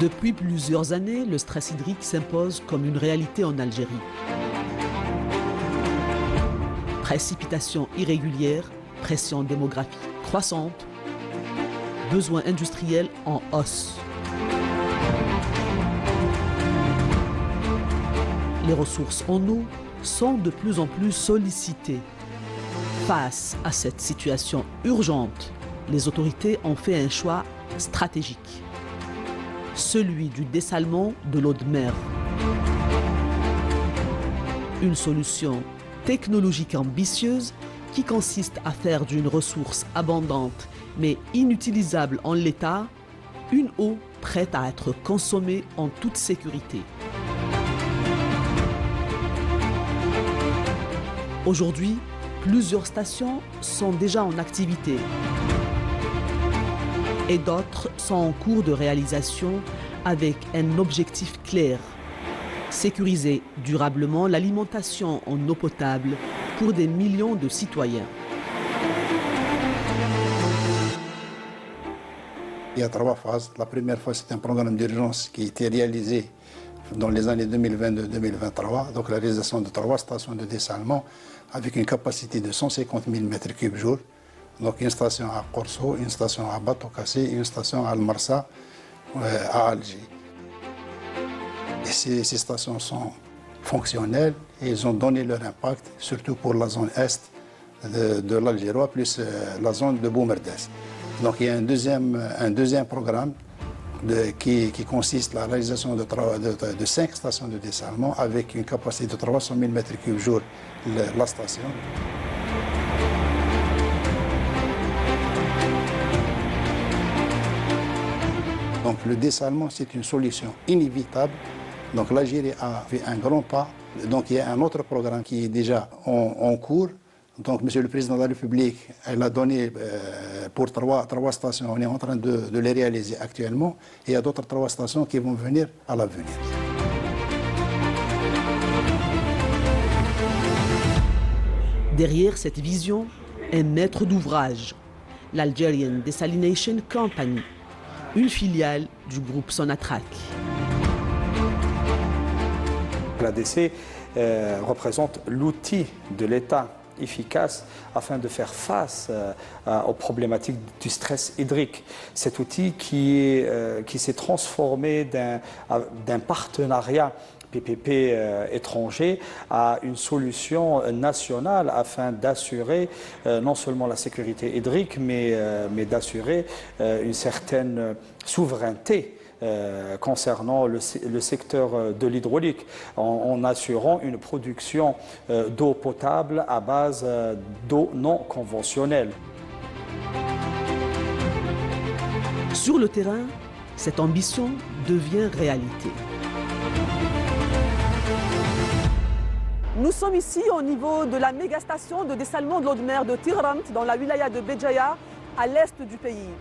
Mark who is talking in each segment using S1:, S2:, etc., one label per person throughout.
S1: Depuis plusieurs années, le stress hydrique s'impose comme une réalité en Algérie. Précipitations irrégulières, pression démographique croissante, besoins industriels en hausse. Les ressources en eau sont de plus en plus sollicitées. Face à cette situation urgente, les autorités ont fait un choix stratégique. Celui du dessalement de l'eau de mer. Une solution technologique ambitieuse qui consiste à faire d'une ressource abondante mais inutilisable en l'état, une eau prête à être consommée en toute sécurité. Aujourd'hui, plusieurs stations sont déjà en activité et d'autres sont en cours de réalisation avec un objectif clair: sécuriser durablement l'alimentation en eau potable pour des millions de citoyens.
S2: Il y a 3 phases. La première phase, c'est un programme d'urgence qui a été réalisé dans les années 2022-2023. Donc la réalisation de 3 stations de dessalement avec une capacité de 150 000 m3 jour. Donc une station à Corso, une station à Bato-Kassé et une station à Al-Marsa, à Alger. Et ces stations sont fonctionnelles et ils ont donné leur impact, surtout pour la zone est de l'Algérie, plus la zone de Boumerdès. Donc il y a un deuxième programme qui consiste à la réalisation de 5 stations de dessalement avec une capacité de 300 000 m3 jour la station. Donc le dessalement, c'est une solution inévitable. Donc l'Algérie a fait un grand pas. Donc il y a un autre programme qui est déjà en cours. Donc Monsieur le Président de la République, elle a donné pour 3 stations, on est en train de les réaliser actuellement. Et il y a d'autres 3 stations qui vont venir à l'avenir.
S1: Derrière cette vision, un maître d'ouvrage, l'Algerian Desalination Company, une filiale du groupe Sonatrach.
S3: L'ADC représente l'outil de l'État efficace afin de faire face aux problématiques du stress hydrique. Cet outil qui s'est transformé d'un partenariat PPP étranger à une solution nationale afin d'assurer non seulement la sécurité hydrique, mais d'assurer une certaine souveraineté concernant le secteur de l'hydraulique, en assurant une production d'eau potable à base d'eau non conventionnelle.
S1: Sur le terrain, cette ambition devient réalité.
S4: Nous sommes ici au niveau de la méga-station de dessalement de l'eau de mer de Tirant, dans la wilaya de Béjaïa, à l'est du pays.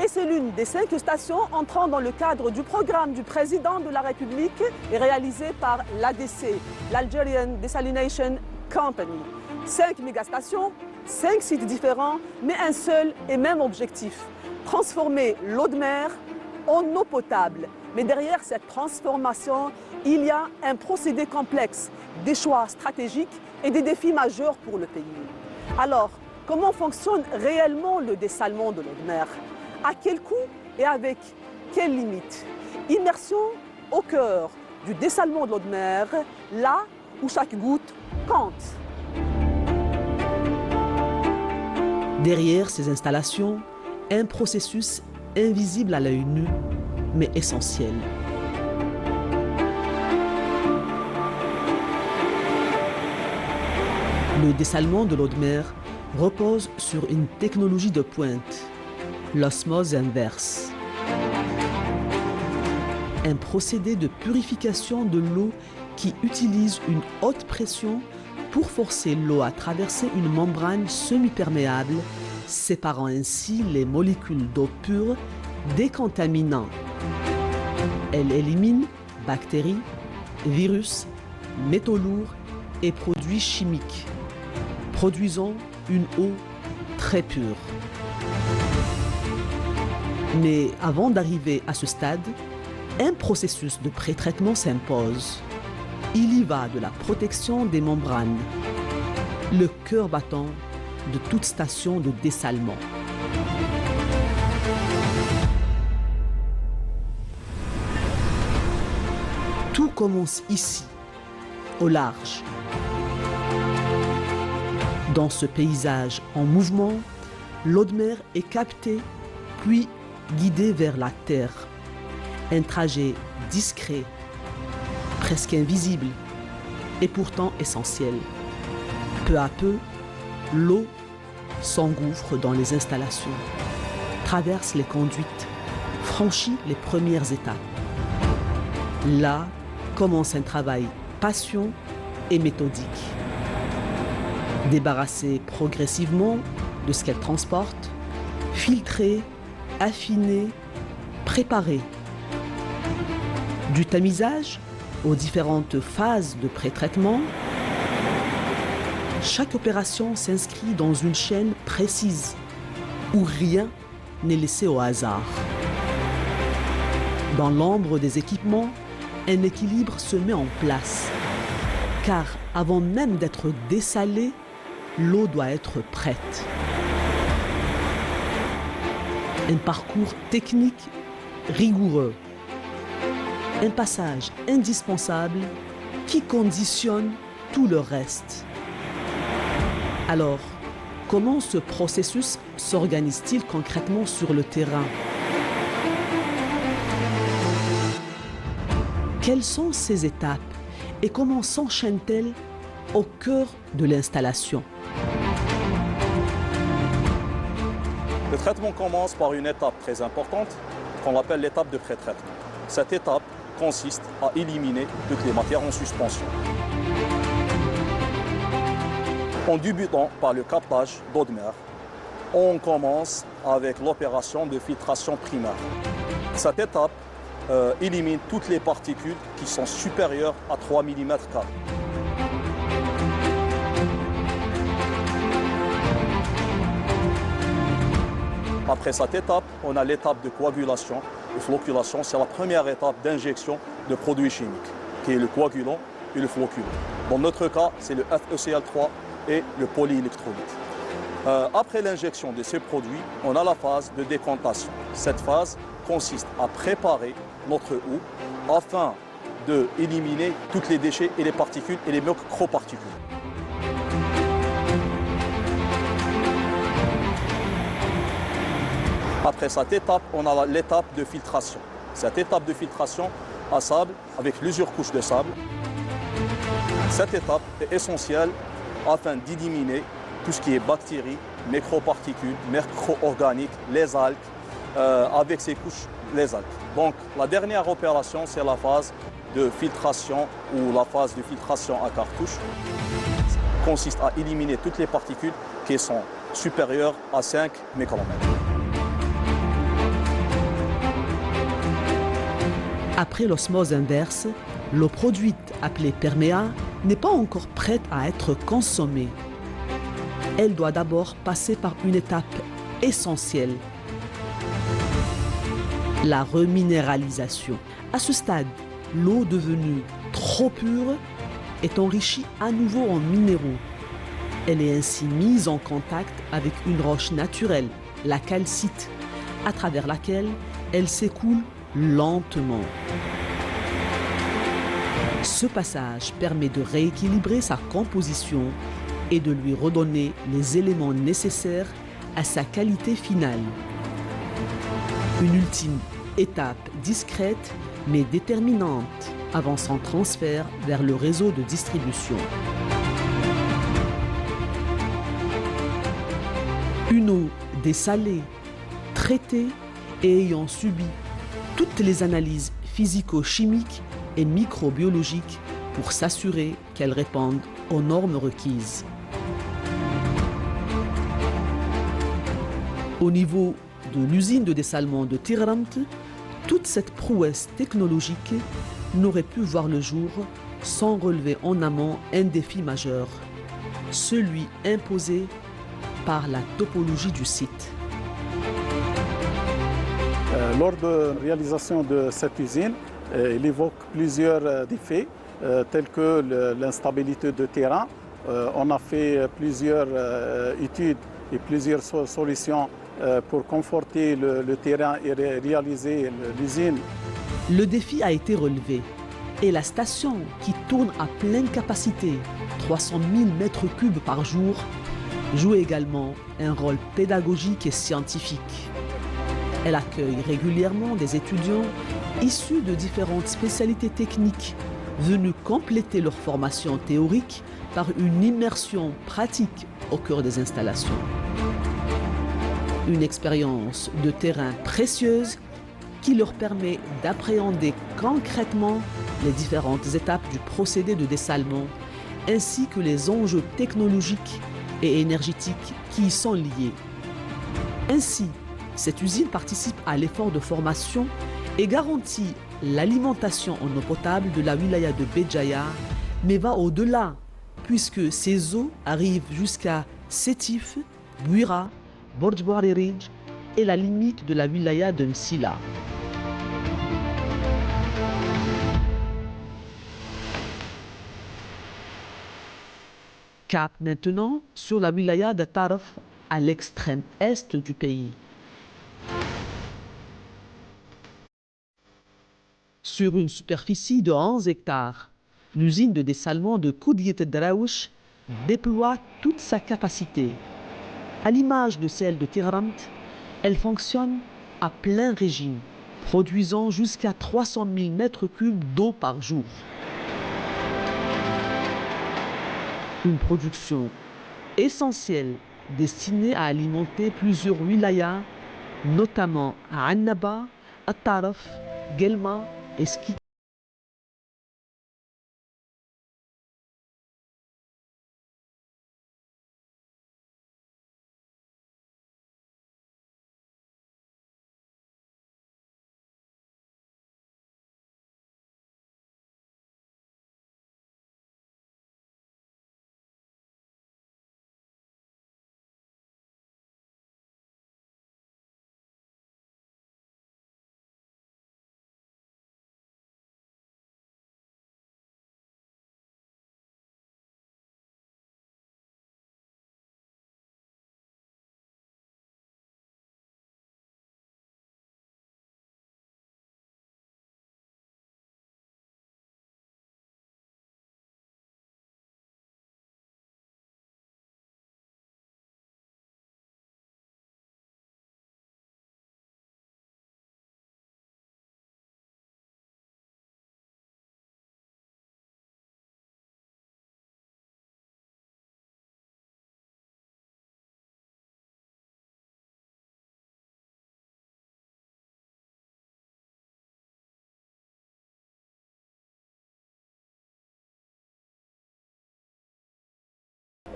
S4: Et c'est l'une des 5 stations entrant dans le cadre du programme du président de la République et réalisé par l'ADC, l'Algerian Desalination Company. 5 méga-stations, 5 sites différents, mais un seul et même objectif: transformer l'eau de mer en eau potable. Mais derrière cette transformation, il y a un procédé complexe, des choix stratégiques et des défis majeurs pour le pays. Alors, comment fonctionne réellement le dessalement de l'eau de mer? À quel coût et avec quelles limites? Immersion au cœur du dessalement de l'eau de mer, là où chaque goutte compte.
S1: Derrière ces installations, un processus invisible à l'œil nu, mais essentiel. Le dessalement de l'eau de mer repose sur une technologie de pointe, l'osmose inverse. Un procédé de purification de l'eau qui utilise une haute pression pour forcer l'eau à traverser une membrane semi-perméable, séparant ainsi les molécules d'eau pure des contaminants. Elle élimine bactéries, virus, métaux lourds et produits chimiques, produisant une eau très pure. Mais avant d'arriver à ce stade, Un processus de pré-traitement s'impose. Il y va de la protection des membranes, le cœur battant de toute station de dessalement. Tout commence ici, au large. Dans ce paysage en mouvement, l'eau de mer est captée, puis guidée vers la terre. Un trajet discret, presque invisible, et pourtant essentiel. Peu à peu, l'eau s'engouffre dans les installations, traverse les conduites, franchit les premières étapes. Là commence un travail patient et méthodique. Débarrasser progressivement de ce qu'elle transporte, filtrer, affiner, préparer. Du tamisage aux différentes phases de pré-traitement, chaque opération s'inscrit dans une chaîne précise où rien n'est laissé au hasard. Dans l'ombre des équipements, un équilibre se met en place. Car avant même d'être dessalée, l'eau doit être prête. Un parcours technique rigoureux. Un passage indispensable qui conditionne tout le reste. Alors, comment ce processus s'organise-t-il concrètement sur le terrain? Quelles sont ces étapes et comment s'enchaînent-elles au cœur de l'installation?
S5: Le traitement commence par une étape très importante qu'on appelle l'étape de pré-traitement. Cette étape consiste à éliminer toutes les matières en suspension. En débutant par le captage d'eau de mer, on commence avec l'opération de filtration primaire. Cette étape élimine toutes les particules qui sont supérieures à 3 mm². Après cette étape, on a l'étape de coagulation et flocculation. C'est la première étape d'injection de produits chimiques, qui est le coagulant et le flocculant. Dans notre cas, c'est le FeCl3 et le polyélectrolyte. Après l'injection de ces produits, on a la phase de décantation. Cette phase consiste à préparer notre eau afin d'éliminer tous les déchets et les particules et les microparticules. Après cette étape, on a l'étape de filtration. Cette étape de filtration à sable avec plusieurs couches de sable. Cette étape est essentielle afin d'éliminer tout ce qui est bactéries, microparticules, micro-organiques, les algues, avec ces couches, les algues. Donc la dernière opération, c'est la phase de filtration ou la phase de filtration à cartouche. Ça consiste à éliminer toutes les particules qui sont supérieures à 5 micromètres.
S1: Après l'osmose inverse, l'eau produite, appelée perméa, n'est pas encore prête à être consommée. Elle doit d'abord passer par une étape essentielle, la reminéralisation. À ce stade, l'eau devenue trop pure est enrichie à nouveau en minéraux. Elle est ainsi mise en contact avec une roche naturelle, la calcite, à travers laquelle elle s'écoule lentement. Ce passage permet de rééquilibrer sa composition et de lui redonner les éléments nécessaires à sa qualité finale. Une ultime étape discrète mais déterminante avant son transfert vers le réseau de distribution. Une eau dessalée, traitée et ayant subi toutes les analyses physico-chimiques et microbiologiques pour s'assurer qu'elle réponde aux normes requises. Au niveau de l'usine de dessalement de Tirramt, toute cette prouesse technologique n'aurait pu voir le jour sans relever en amont un défi majeur, celui imposé par la topologie du site.
S6: Lors de la réalisation de cette usine, Il évoque plusieurs défis, tels que l'instabilité de terrain. On a fait plusieurs études et plusieurs solutions pour conforter le terrain et réaliser l'usine.
S1: Le défi a été relevé et la station, qui tourne à pleine capacité, 300 000 mètres cubes par jour, joue également un rôle pédagogique et scientifique. Elle accueille régulièrement des étudiants issus de différentes spécialités techniques venus compléter leur formation théorique par une immersion pratique au cœur des installations. Une expérience de terrain précieuse qui leur permet d'appréhender concrètement les différentes étapes du procédé de dessalement ainsi que les enjeux technologiques et énergétiques qui y sont liés. Ainsi, cette usine participe à l'effort de formation et garantit l'alimentation en eau potable de la wilaya de Béjaïa, mais va au-delà, puisque ces eaux arrivent jusqu'à Sétif, Bouira, Borj Bouaririj et la limite de la wilaya de Msila. Cap maintenant sur la wilaya de Taraf, à l'extrême est du pays. Sur une superficie de 11 hectares, l'usine de dessalement de Koudiet Draouch déploie toute sa capacité. À l'image de celle de Tirant, elle fonctionne à plein régime, produisant jusqu'à 300 000 mètres cubes d'eau par jour. Une production essentielle destinée à alimenter plusieurs wilayas, notamment à Annaba, At-Taraf, Guelma et Ski.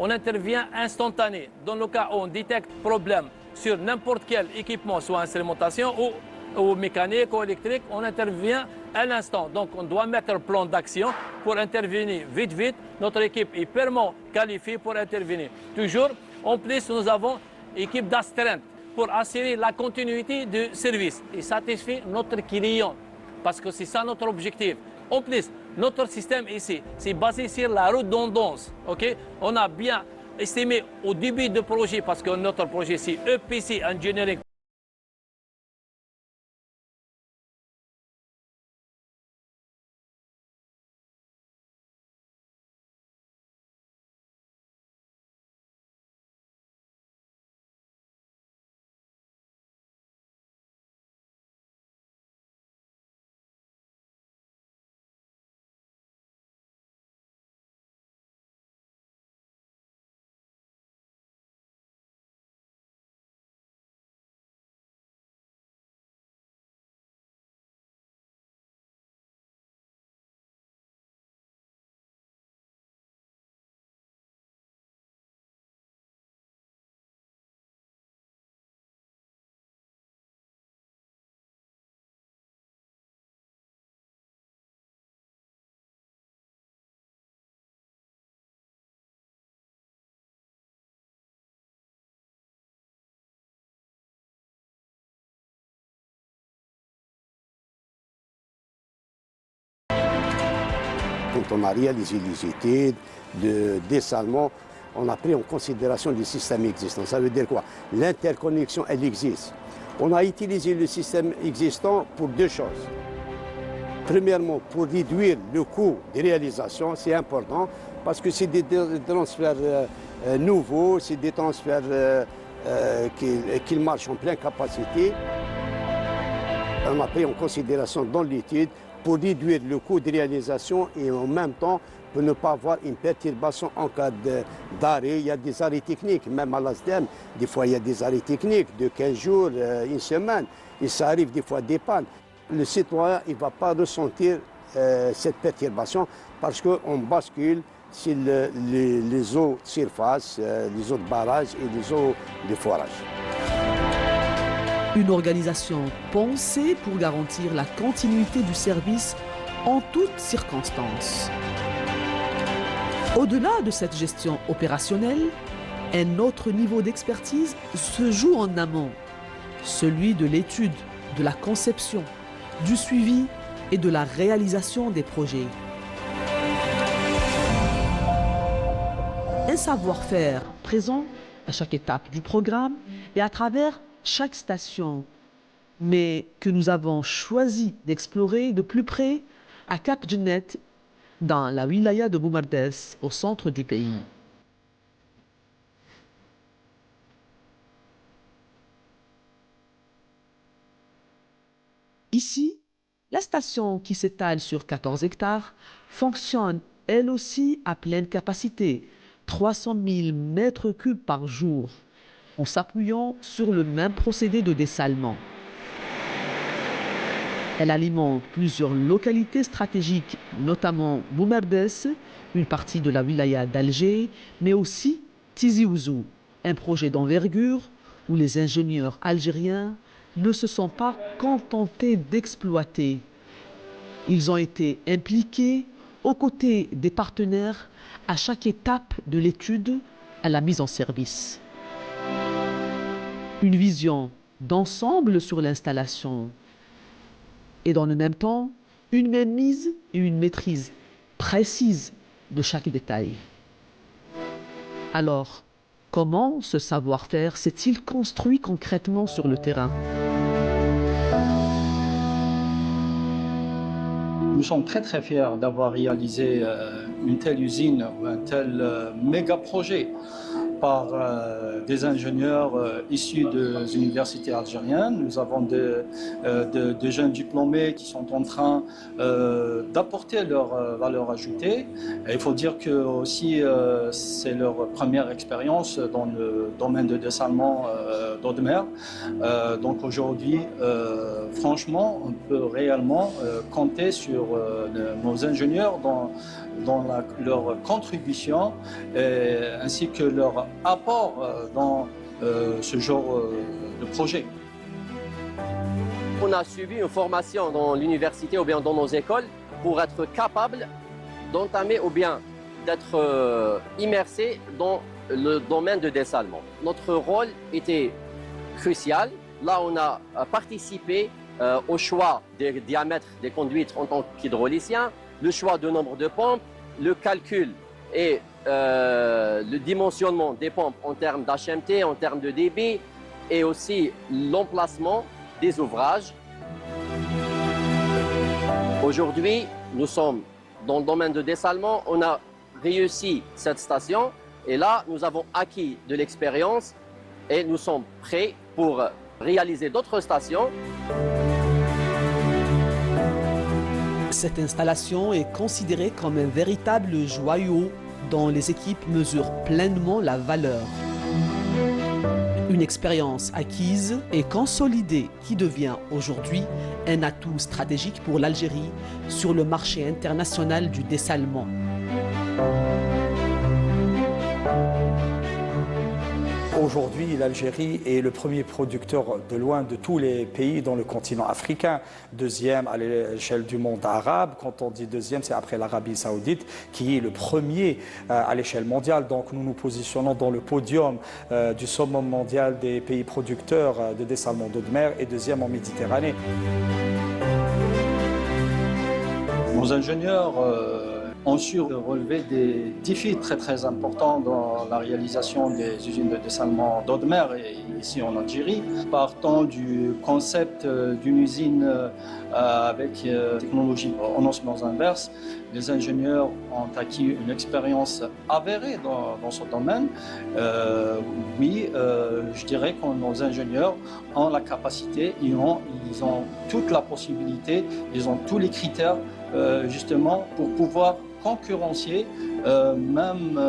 S7: On intervient instantané. Dans le cas où on détecte problème sur n'importe quel équipement, soit instrumentation ou mécanique ou électrique, on intervient à l'instant. Donc on doit mettre un plan d'action pour intervenir vite. Notre équipe est purement qualifiée pour intervenir. Toujours, en plus, nous avons une équipe d'astreinte pour assurer la continuité du service et satisfaire notre client. Parce que c'est ça notre objectif. En plus, notre système ici, c'est basé sur la redondance. Okay? On a bien estimé au début du projet, parce que notre projet, c'est EPC Engineering.
S8: quand on a réalisé les études de dessalement, on a pris en considération les systèmes existants. Ça veut dire quoi? L'interconnexion, elle existe. On a utilisé le système existant pour deux choses. Premièrement, pour réduire le coût des réalisations, c'est important, parce que c'est des transferts nouveaux, c'est des transferts qui marchent en pleine capacité. On a pris en considération dans l'étude pour réduire le coût de réalisation et en même temps pour ne pas avoir une perturbation en cas d'arrêt. Il y a des arrêts techniques, même à l'ASDEM, des fois il y a des arrêts techniques de 15 jours, une semaine, et ça arrive des fois des pannes. Le citoyen il ne va pas ressentir cette perturbation parce qu'on bascule sur les eaux de surface, les eaux de barrage et les eaux de forage.
S1: Une organisation pensée pour garantir la continuité du service en toutes circonstances. Au-delà de cette gestion opérationnelle, un autre niveau d'expertise se joue en amont, celui de l'étude, de la conception, du suivi et de la réalisation des projets. Un savoir-faire présent à chaque étape du programme et à travers chaque station, mais que nous avons choisi d'explorer de plus près à Cap Djennet, dans la wilaya de Boumardès, au centre du pays. Ici, la station qui s'étale sur 14 hectares fonctionne elle aussi à pleine capacité, 300 000 mètres cubes par jour, en s'appuyant sur le même procédé de dessalement. Elle alimente plusieurs localités stratégiques, notamment Boumardès, une partie de la wilaya d'Alger, mais aussi Tizi Ouzou, un projet d'envergure où les ingénieurs algériens ne se sont pas contentés d'exploiter. Ils ont été impliqués aux côtés des partenaires à chaque étape de l'étude à la mise en service. Une vision d'ensemble sur l'installation et dans le même temps, une mainmise et une maîtrise précise de chaque détail. Alors, comment ce savoir-faire s'est-il construit concrètement sur le terrain?
S9: Nous sommes très très fiers d'avoir réalisé une telle usine ou un tel méga projet par des ingénieurs issus des universités algériennes. Nous avons des jeunes diplômés qui sont en train d'apporter leur valeur ajoutée. Et il faut dire que aussi c'est leur première expérience dans le domaine de dessalement d'eau de mer. Donc aujourd'hui, franchement, on peut réellement compter sur nos ingénieurs dans leur contribution ainsi que leur apport dans ce genre de projet.
S10: On a suivi une formation dans l'université ou bien dans nos écoles pour être capable d'entamer ou bien d'être immersé dans le domaine de dessalement. Notre rôle était crucial. Là, on a participé au choix des diamètres des conduites en tant qu'hydraulicien, le choix du nombre de pompes, le calcul et le dimensionnement des pompes en termes d'HMT, en termes de débit et aussi l'emplacement des ouvrages. Aujourd'hui, nous sommes dans le domaine de dessalement. On a réussi cette station et là, nous avons acquis de l'expérience et nous sommes prêts pour réaliser d'autres stations.
S1: Cette installation est considérée comme un véritable joyau dont les équipes mesurent pleinement la valeur. Une expérience acquise et consolidée qui devient aujourd'hui un atout stratégique pour l'Algérie sur le marché international du dessalement.
S3: Aujourd'hui, l'Algérie est le premier producteur de loin de tous les pays dans le continent africain. Deuxième à l'échelle du monde arabe. Quand on dit deuxième, c'est après l'Arabie saoudite qui est le premier à l'échelle mondiale. Donc nous nous positionnons dans le podium du summum mondial des pays producteurs de dessalement d'eau de mer et deuxième en Méditerranée.
S9: Nos ingénieurs ont su relever des défis très importants dans la réalisation des usines de dessalement d'eau de mer ici en Algérie. Partant du concept d'une usine avec technologie en osmose inverse, les ingénieurs ont acquis une expérience avérée dans ce domaine. Je dirais que nos ingénieurs ont la capacité, ils ont toute la possibilité, ils ont tous les critères justement pour pouvoir concurrencier même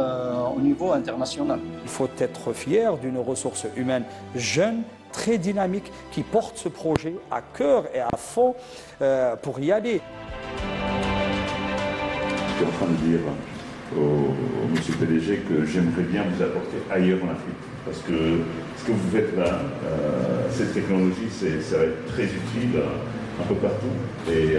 S9: au niveau international.
S3: Il faut être fier d'une ressource humaine jeune, très dynamique, qui porte ce projet à cœur et à fond pour y aller.
S11: Je suis en train de dire au monsieur PDG que j'aimerais bien vous apporter ailleurs en Afrique. Parce que ce que vous faites là, cette technologie, ça va être très utile un peu partout. Et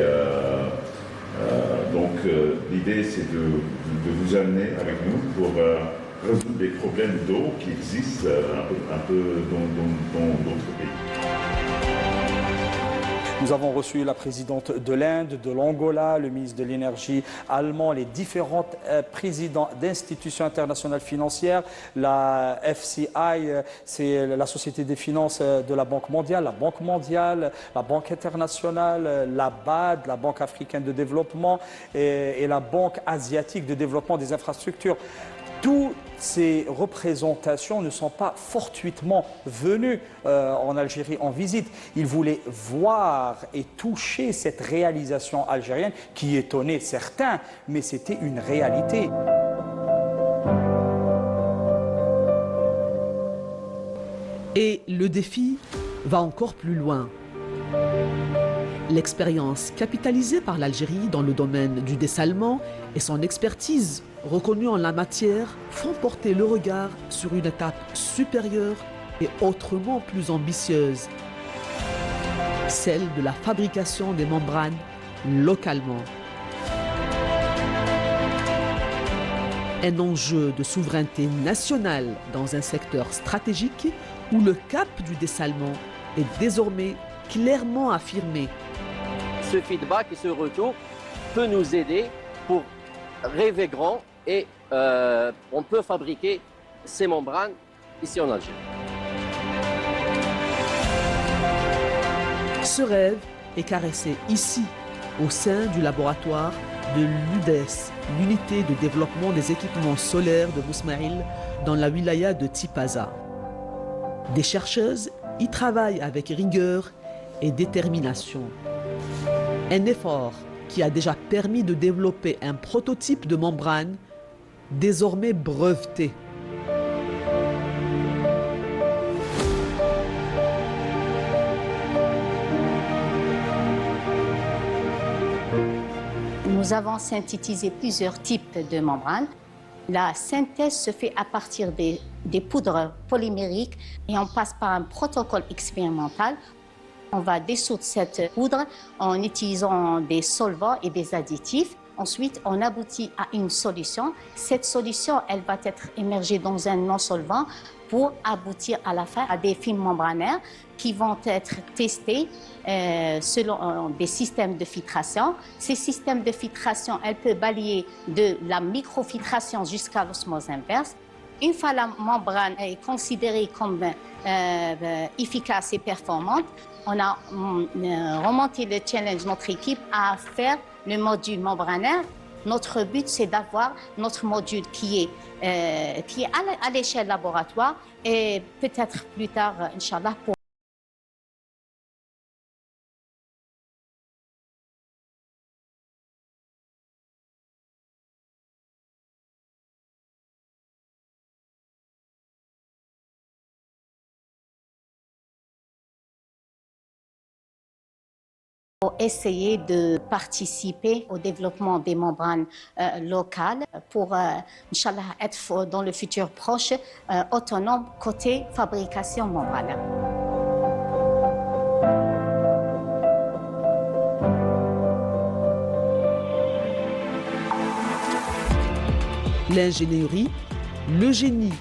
S11: donc l'idée, c'est de vous amener avec nous pour résoudre des problèmes d'eau qui existent un peu dans d'autres pays.
S3: Nous avons reçu la présidente de l'Inde, de l'Angola, le ministre de l'Énergie allemand, les différents présidents d'institutions internationales financières, la FCI, c'est la Société des finances de la Banque mondiale, la Banque internationale, la BAD, la Banque africaine de développement et la Banque asiatique de développement des infrastructures. Toutes ces représentations ne sont pas fortuitement venues en Algérie en visite. Ils voulaient voir et toucher cette réalisation algérienne qui étonnait certains, mais c'était une réalité.
S1: Et le défi va encore plus loin. L'expérience capitalisée par l'Algérie dans le domaine du dessalement et son expertise reconnue en la matière font porter le regard sur une étape supérieure et autrement plus ambitieuse, celle de la fabrication des membranes localement. Un enjeu de souveraineté nationale dans un secteur stratégique où le cap du dessalement est désormais clairement affirmé.
S10: Ce feedback et ce retour peut nous aider pour rêver grand et on peut fabriquer ces membranes ici en Algérie.
S1: Ce rêve est caressé ici, au sein du laboratoire de l'UDES, l'unité de développement des équipements solaires de Bousmaïl, dans la wilaya de Tipaza. Des chercheuses y travaillent avec rigueur et détermination. Un effort qui a déjà permis de développer un prototype de membrane désormais breveté.
S12: Nous avons synthétisé plusieurs types de membranes. La synthèse se fait à partir des poudres polymériques et on passe par un protocole expérimental. On va dissoudre cette poudre en utilisant des solvants et des additifs. Ensuite, on aboutit à une solution. Cette solution, elle va être immergée dans un non-solvant pour aboutir à la fin à des films membranaires qui vont être testés selon des systèmes de filtration. Ces systèmes de filtration, elles peuvent balayer de la microfiltration jusqu'à l'osmose inverse. Une fois la membrane est considérée comme efficace et performante, on a remonté le challenge, notre équipe, à faire le module membranaire. Notre but, c'est d'avoir notre module qui est à l'échelle laboratoire et peut-être plus tard, Inch'Allah, pour essayer de participer au développement des membranes locales pour, Inch'Allah, être dans le futur proche autonome côté fabrication membranaire.
S1: L'ingénierie, le génie,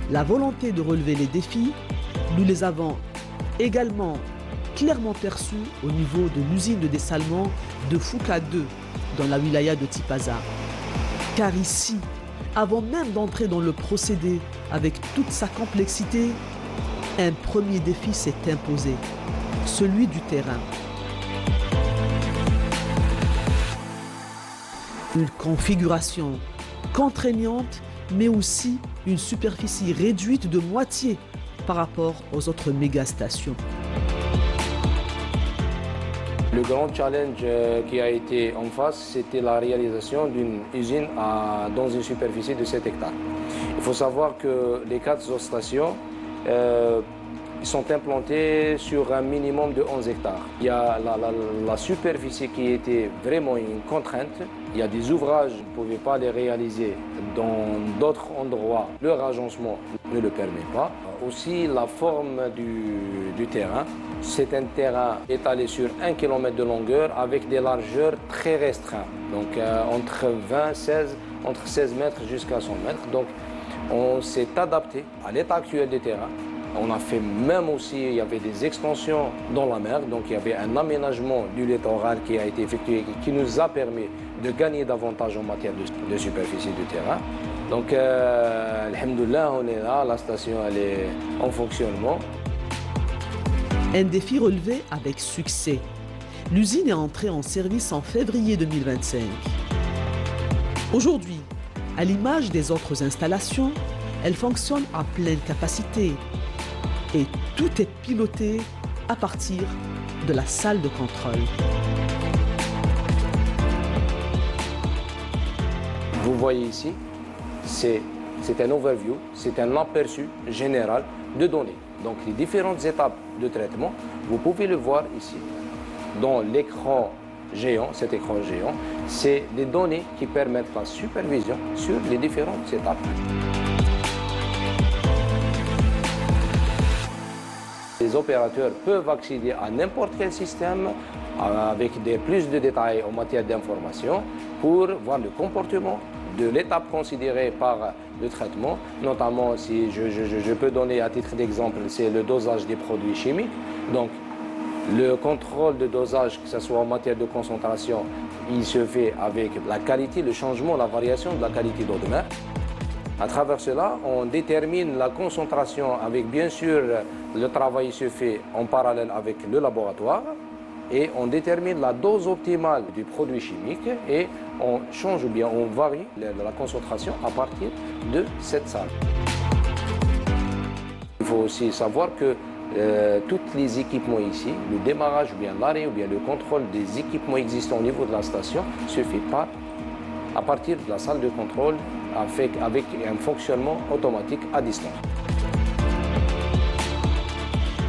S1: la volonté de relever les défis, nous les avons également clairement perçu au niveau de l'usine de dessalement de Fouka 2 dans la wilaya de Tipaza. Car ici, avant même d'entrer dans le procédé avec toute sa complexité, un premier défi s'est imposé, celui du terrain. Une configuration contraignante, mais aussi une superficie réduite de moitié par rapport aux autres mégastations.
S13: Le grand challenge qui a été en face, c'était la réalisation d'une usine dans une superficie de 7 hectares. Il faut savoir que les 4 stations sont implantées sur un minimum de 11 hectares. Il y a la superficie qui était vraiment une contrainte. Il y a des ouvrages, on ne pouvait pas les réaliser dans d'autres endroits. Leur agencement ne le permet pas. Aussi la forme du terrain. C'est un terrain étalé sur 1 km de longueur avec des largeurs très restreintes. Donc entre 16 mètres jusqu'à 100 mètres. Donc on s'est adapté à l'état actuel des terrains. On a fait même aussi, il y avait des extensions dans la mer, donc il y avait un aménagement du littoral qui a été effectué, qui nous a permis de gagner davantage en matière de superficie du terrain. Donc, alhamdoulilah, on est là, la station elle est en fonctionnement.
S1: Un défi relevé avec succès. L'usine est entrée en service en février 2025. Aujourd'hui, à l'image des autres installations, elle fonctionne à pleine capacité. Et tout est piloté à partir de la salle de contrôle.
S13: Vous voyez ici, c'est un overview, c'est un aperçu général de données. Donc les différentes étapes de traitement, vous pouvez le voir ici. Dans l'écran géant, cet écran géant, c'est des données qui permettent la supervision sur les différentes étapes. Les opérateurs peuvent accéder à n'importe quel système avec plus de détails en matière d'information pour voir le comportement de l'étape considérée par le traitement. Notamment, si je peux donner à titre d'exemple, c'est le dosage des produits chimiques. Donc, le contrôle de dosage, que ce soit en matière de concentration, il se fait avec la qualité, le changement, la variation de la qualité d'eau de mer. À travers cela, on détermine la concentration avec, bien sûr, le travail se fait en parallèle avec le laboratoire et on détermine la dose optimale du produit chimique et on change ou bien on varie la concentration à partir de cette salle. Il faut aussi savoir que tous les équipements ici, le démarrage ou bien l'arrêt ou bien le contrôle des équipements existants au niveau de la station se fait à partir de la salle de contrôle avec un fonctionnement automatique à distance.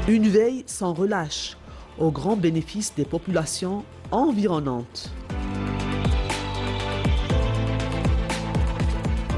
S1: Une veille sans relâche, au grand bénéfice des populations environnantes.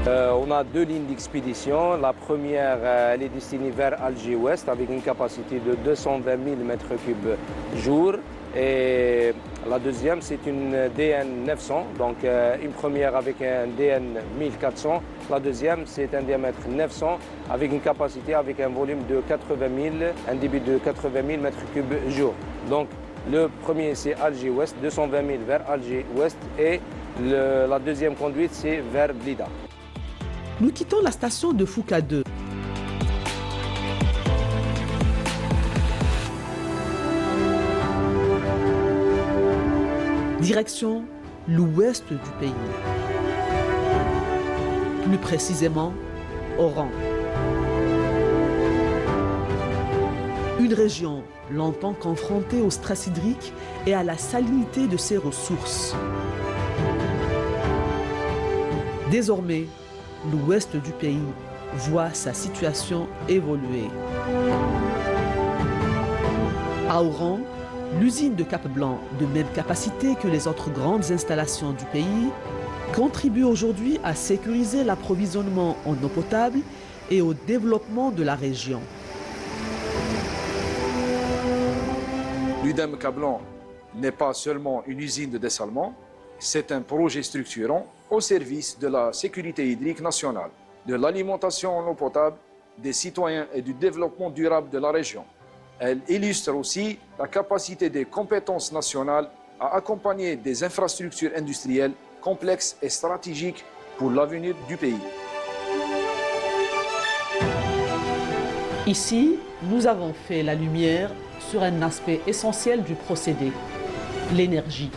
S13: On a 2 lignes d'expédition. La première, elle est destinée vers Alger-Ouest avec une capacité de 220 000 m3 jour. Et la deuxième, c'est une DN 900, donc une première avec un DN 1400. La deuxième, c'est un diamètre 900 avec une capacité, avec un volume de 80 000, un débit de 80 000 m3 jour. Donc le premier, c'est Alger-Ouest, 220 000 vers Alger-Ouest et la deuxième conduite, c'est vers Blida.
S1: Nous quittons la station de Fouka 2. Direction l'ouest du pays. Plus précisément, Oran. Une région longtemps confrontée au stress hydrique et à la salinité de ses ressources. Désormais, l'ouest du pays voit sa situation évoluer. À Oran, l'usine de Cap-Blanc, de même capacité que les autres grandes installations du pays, contribue aujourd'hui à sécuriser l'approvisionnement en eau potable et au développement de la région.
S14: L'UDEM Cap-Blanc n'est pas seulement une usine de dessalement, c'est un projet structurant au service de la sécurité hydrique nationale, de l'alimentation en eau potable des citoyens et du développement durable de la région. Elle illustre aussi la capacité des compétences nationales à accompagner des infrastructures industrielles complexes et stratégiques pour l'avenir du pays.
S1: Ici, nous avons fait la lumière sur un aspect essentiel du procédé, l'énergie,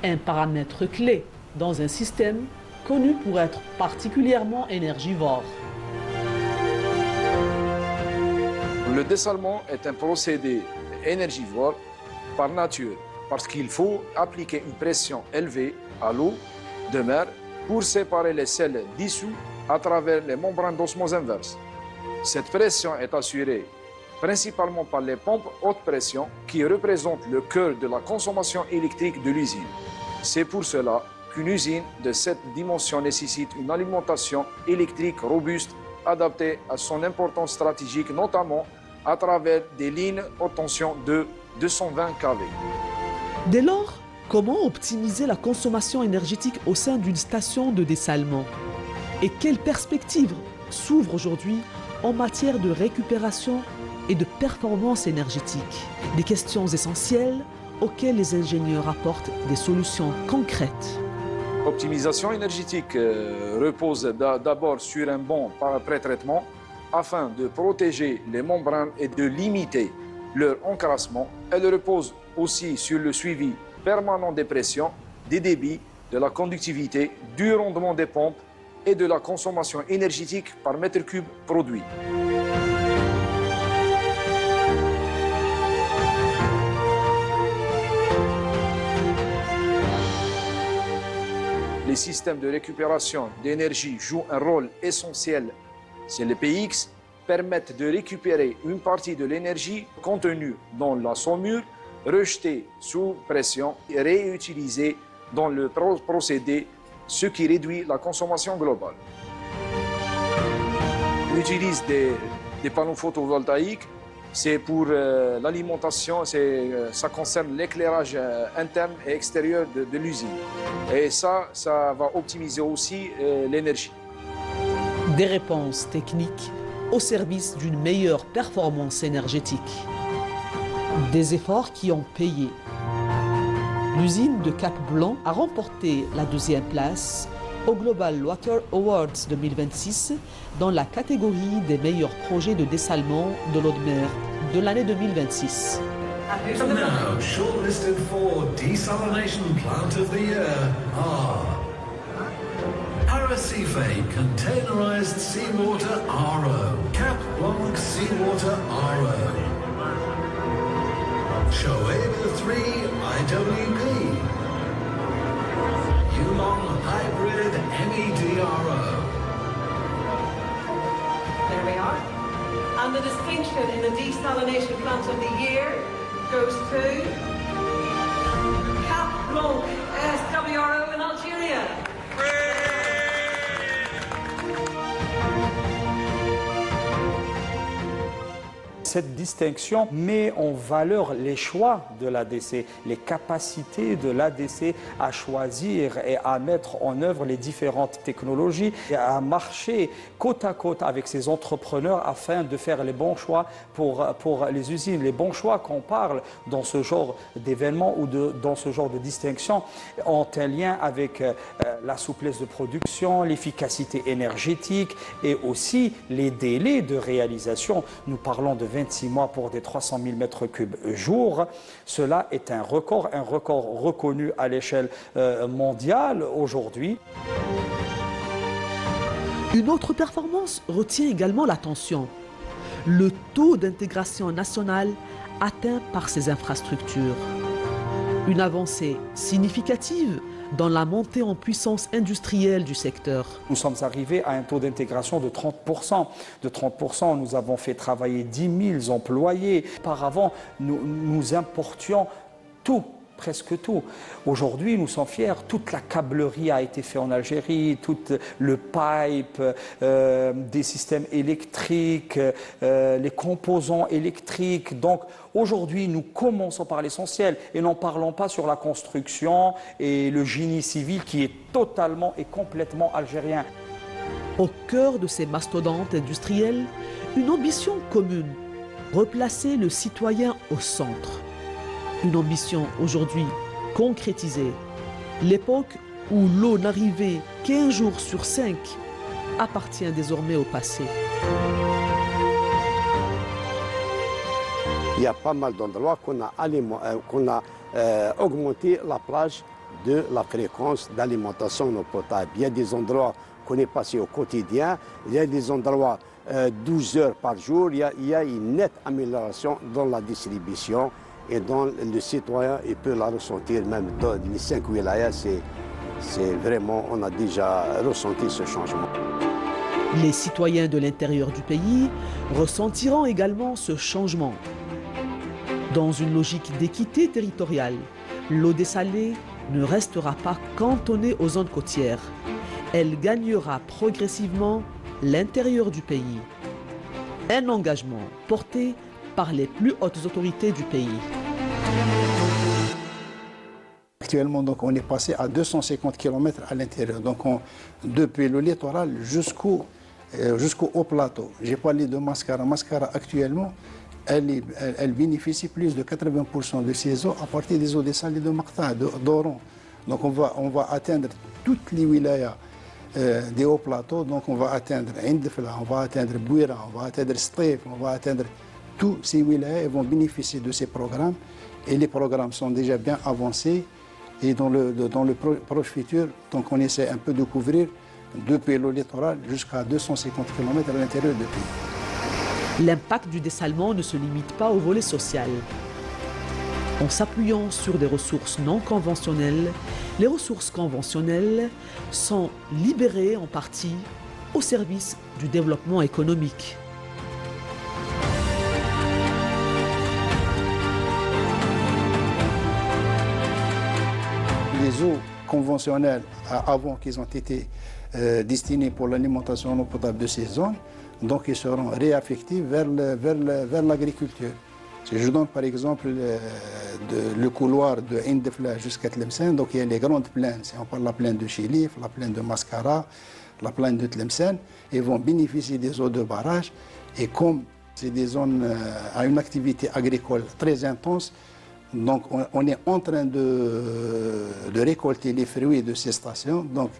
S1: un paramètre clé dans un système connu pour être particulièrement énergivore.
S14: Le dessalement est un procédé énergivore par nature parce qu'il faut appliquer une pression élevée à l'eau de mer pour séparer les sels dissous à travers les membranes d'osmose inverse. Cette pression est assurée principalement par les pompes haute pression qui représentent le cœur de la consommation électrique de l'usine. C'est pour cela qu'une usine de cette dimension nécessite une alimentation électrique robuste adaptée à son importance stratégique, notamment à travers des lignes haute tension de 220 kV.
S1: Dès lors, comment optimiser la consommation énergétique au sein d'une station de dessalement? Et quelles perspectives s'ouvrent aujourd'hui en matière de récupération et de performance énergétique? Des questions essentielles auxquelles les ingénieurs apportent des solutions concrètes.
S14: L'optimisation énergétique repose d'abord sur un bon pré-traitement afin de protéger les membranes et de limiter leur encrassement. Elle repose aussi sur le suivi permanent des pressions, des débits, de la conductivité, du rendement des pompes et de la consommation énergétique par mètre cube produit. Les systèmes de récupération d'énergie jouent un rôle essentiel. Ces PX permettent de récupérer une partie de l'énergie contenue dans la saumure, rejetée sous pression et réutilisée dans le procédé, ce qui réduit la consommation globale. On utilise des panneaux photovoltaïques. C'est pour l'alimentation, ça concerne l'éclairage interne et extérieur de l'usine. Et ça va optimiser aussi l'énergie.
S1: Des réponses techniques au service d'une meilleure performance énergétique. Des efforts qui ont payé. L'usine de Cap-Blanc a remporté la 2e place au Global Water Awards 2026 dans la catégorie des meilleurs projets de dessalement de l'eau de mer de l'année 2026.
S15: Now, shortlisted for Desalination Plant of the Year are Arrecife Containerized Seawater RO, Cap-Blanc Seawater RO, Shoaiba 3 IWP, Yulong Hybrid MEDRO.
S16: There we are. And the distinction in the Desalination Plant of the Year goes to Cap-Blanc SWRO in Algeria.
S3: Cette distinction met en valeur les choix de l'ADC, les capacités de l'ADC à choisir et à mettre en œuvre les différentes technologies et à marcher côte à côte avec ces entrepreneurs afin de faire les bons choix pour les usines. Les bons choix qu'on parle dans ce genre d'événement ou dans ce genre de distinction ont un lien avec la souplesse de production, l'efficacité énergétique et aussi les délais de réalisation. Nous parlons de 26 mois pour des 300 000 mètres cubes jour. Cela est un record reconnu à l'échelle mondiale aujourd'hui.
S1: Une autre performance retient également l'attention. Le taux d'intégration nationale atteint par ces infrastructures. Une avancée significative dans la montée en puissance industrielle du secteur.
S3: Nous sommes arrivés à un taux d'intégration de 30%. De 30%, nous avons fait travailler 10 000 employés. Auparavant, nous importions tout. Presque tout. Aujourd'hui, nous sommes fiers. Toute la câblerie a été faite en Algérie, tout le pipe, des systèmes électriques, les composants électriques. Donc, aujourd'hui, nous commençons par l'essentiel et n'en parlons pas sur la construction et le génie civil qui est totalement et complètement algérien.
S1: Au cœur de ces mastodontes industriels, une ambition commune, replacer le citoyen au centre. Une ambition aujourd'hui concrétisée. L'époque où l'eau n'arrivait qu'un jour sur 5, appartient désormais au passé.
S8: Il y a pas mal d'endroits qu'on a augmenté la plage de la fréquence d'alimentation en eau potable. Il y a des endroits qu'on est passé au quotidien, il y a des endroits 12 heures par jour, il y a une nette amélioration dans la distribution et dans le citoyen, il peut la ressentir même dans les 5 wilayas, c'est vraiment, on a déjà ressenti ce changement.
S1: Les citoyens de l'intérieur du pays ressentiront également ce changement. Dans une logique d'équité territoriale, l'eau dessalée ne restera pas cantonnée aux zones côtières. Elle gagnera progressivement l'intérieur du pays. Un engagement porté par les plus hautes autorités du pays.
S2: Actuellement, donc, on est passé à 250 km à l'intérieur, donc depuis le littoral jusqu'au haut plateau. J'ai parlé de Mascara. Mascara, actuellement, elle bénéficie plus de 80% de ses eaux à partir des eaux dessalées de Makta, d'Oran. Donc on va atteindre toutes les wilayas des hauts plateaux. Donc on va atteindre Indefla, on va atteindre Bouira, on va atteindre Stif, on va atteindre tous ces wilayas. Ils vont bénéficier de ces programmes. Et les programmes sont déjà bien avancés. Et dans le proche futur, donc on essaie un peu de couvrir depuis le littoral jusqu'à 250 km à l'intérieur du pays.
S1: L'impact du dessalement ne se limite pas au volet social. En s'appuyant sur des ressources non conventionnelles, les ressources conventionnelles sont libérées en partie au service du développement économique.
S2: Les eaux conventionnelles, avant qu'ils ont été destinés pour l'alimentation en eau potable de ces zones, donc ils seront réaffectés vers l'agriculture. Si je donne par exemple le couloir de Indefla jusqu'à Tlemcen, donc il y a les grandes plaines, si on parle de la plaine de Chilif, la plaine de Mascara, la plaine de Tlemcen, ils vont bénéficier des eaux de barrage et comme c'est des zones à une activité agricole très intense, donc on est en train de récolter les fruits de ces stations. Donc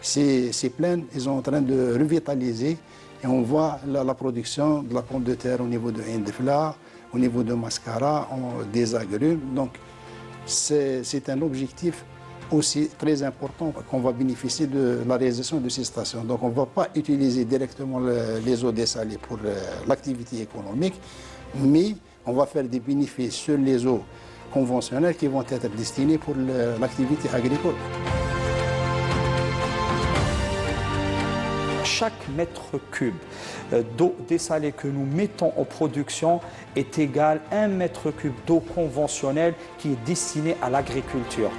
S2: ces plaines, ils sont en train de revitaliser et on voit la production de la pomme de terre au niveau de Indefla, au niveau de Mascara, des agrumes. Donc c'est un objectif aussi très important qu'on va bénéficier de la réalisation de ces stations. Donc on ne va pas utiliser directement les eaux dessalées pour l'activité économique, mais on va faire des bénéfices sur les eaux conventionnelles qui vont être destinées pour l'activité agricole.
S3: Chaque mètre cube d'eau dessalée que nous mettons en production est égal à 1 mètre cube d'eau conventionnelle qui est destinée à l'agriculture.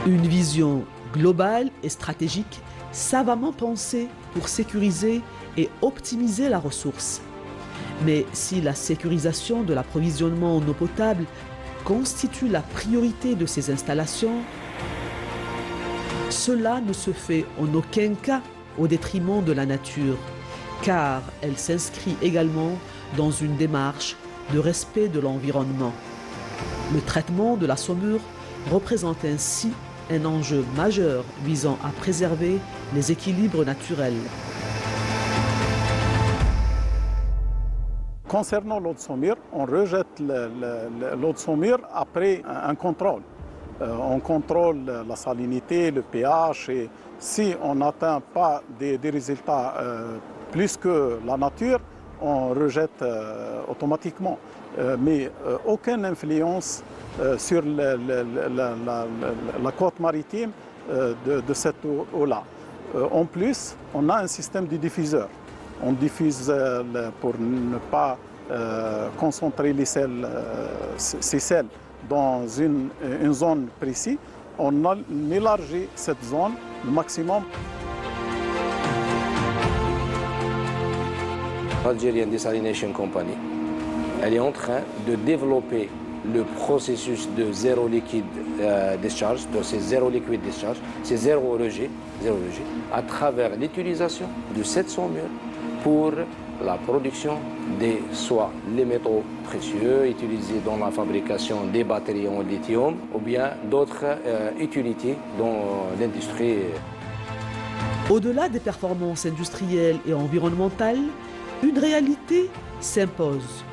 S1: Une vision globale et stratégique savamment pensée pour sécuriser et optimiser la ressource. Mais si la sécurisation de l'approvisionnement en eau potable constitue la priorité de ces installations, cela ne se fait en aucun cas au détriment de la nature, car elle s'inscrit également dans une démarche de respect de l'environnement. Le traitement de la saumure représente ainsi un enjeu majeur visant à préserver les équilibres naturels.
S6: Concernant l'eau de saumure, on rejette l'eau de saumure après un contrôle. On contrôle la salinité, le pH, et si on n'atteint pas des résultats plus que la nature, on rejette automatiquement. Mais aucune influence sur la côte maritime de cette eau-là. En plus, on a un système de diffuseur. On diffuse pour ne pas concentrer ces sels dans une zone précise. On élargit cette zone au maximum.
S13: Algerian Desalination Company, elle est en train de développer le processus de zéro liquide discharge, donc c'est zéro liquide discharge, c'est zéro rejet, à travers l'utilisation de cette saumure pour la production des soit les métaux précieux utilisés dans la fabrication des batteries en lithium ou bien d'autres utilités dans l'industrie.
S1: Au-delà des performances industrielles et environnementales, une réalité s'impose,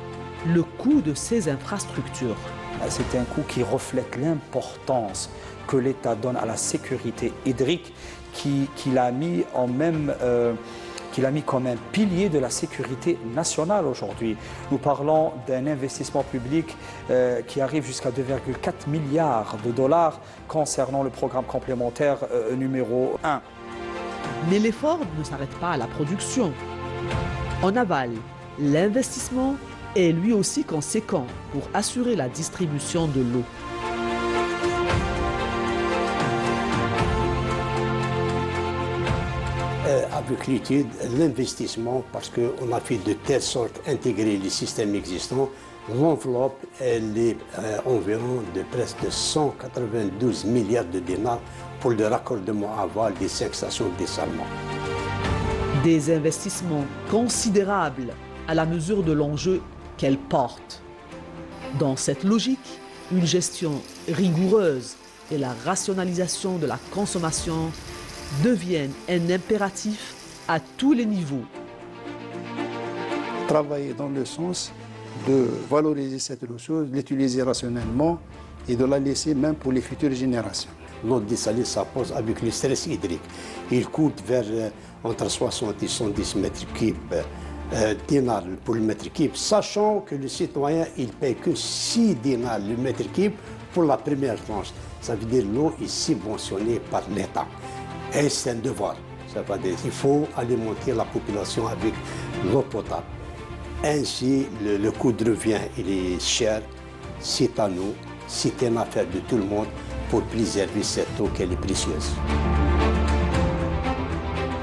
S1: le coût de ces infrastructures.
S3: C'est un coût qui reflète l'importance que l'État donne à la sécurité hydrique, qu'il a mis comme un pilier de la sécurité nationale aujourd'hui. Nous parlons d'un investissement public qui arrive jusqu'à 2,4 milliards de dollars concernant le programme complémentaire numéro 1.
S1: Mais l'effort ne s'arrête pas à la production. En aval, l'investissement est lui aussi conséquent pour assurer la distribution de l'eau.
S8: Avec l'étude, l'investissement, parce qu'on a fait de telle sorte intégrer les systèmes existants, l'enveloppe elle est environ de presque 192 milliards de dinars pour le raccordement aval des 5 stations de dessalement.
S1: Des investissements considérables à la mesure de l'enjeu qu'elles portent. Dans cette logique, une gestion rigoureuse et la rationalisation de la consommation deviennent un impératif à tous les niveaux.
S2: Travailler dans le sens de valoriser cette ressource, de l'utiliser rationnellement et de la laisser même pour les futures générations.
S8: L'eau dessalée, ça pose avec le stress hydrique. Il coûte vers entre 60 et 110 mètres cubes dinars pour le mètre cube, sachant que le citoyen il paye que 6 dinars le mètre cube pour la première tranche. Ça veut dire que l'eau est subventionnée par l'État. Et c'est un devoir. Ça veut dire qu'il faut alimenter la population avec l'eau potable. Ainsi, le coût de revient il est cher. C'est à nous, c'est une affaire de tout le monde pour préserver cette eau qui est précieuse.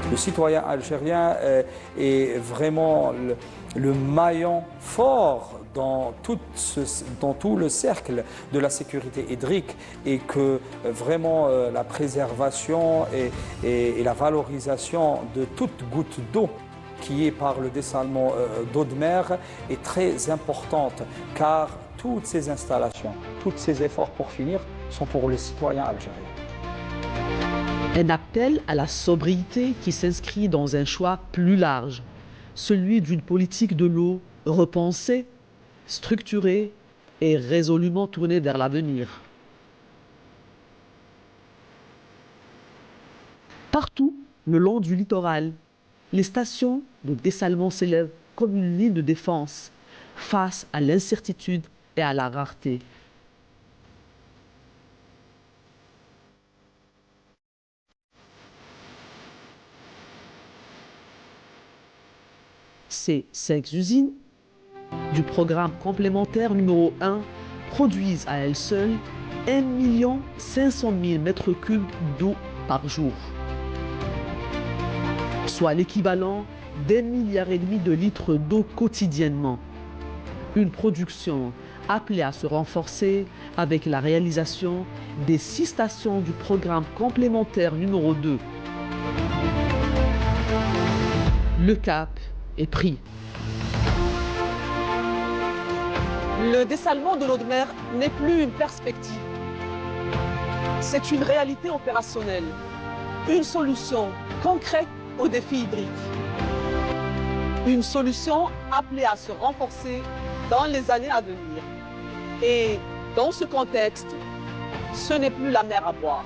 S3: Le citoyen algérien est vraiment le maillon fort dans tout le cercle de la sécurité hydrique et que vraiment la préservation et la valorisation de toute goutte d'eau qui est par le dessalement d'eau de mer est très importante car toutes ces installations, tous ces efforts pour finir sont pour les citoyens algériens.
S1: Un appel à la sobriété qui s'inscrit dans un choix plus large, celui d'une politique de l'eau repensée, structurée et résolument tournée vers l'avenir. Partout le long du littoral, les stations de dessalement s'élèvent comme une ligne de défense face à l'incertitude et à la rareté. Ces 5 usines du programme complémentaire numéro 1 produisent à elles seules 1 500 000 mètres cubes d'eau par jour, soit l'équivalent d'1,5 milliard de litres d'eau quotidiennement. Une production appelée à se renforcer avec la réalisation des 6 stations du programme complémentaire numéro 2. Le cap est pris.
S4: Le dessalement de l'eau de mer n'est plus une perspective. C'est une réalité opérationnelle, une solution concrète aux défis hydriques. Une solution appelée à se renforcer dans les années à venir. Et dans ce contexte, ce n'est plus la mer à boire.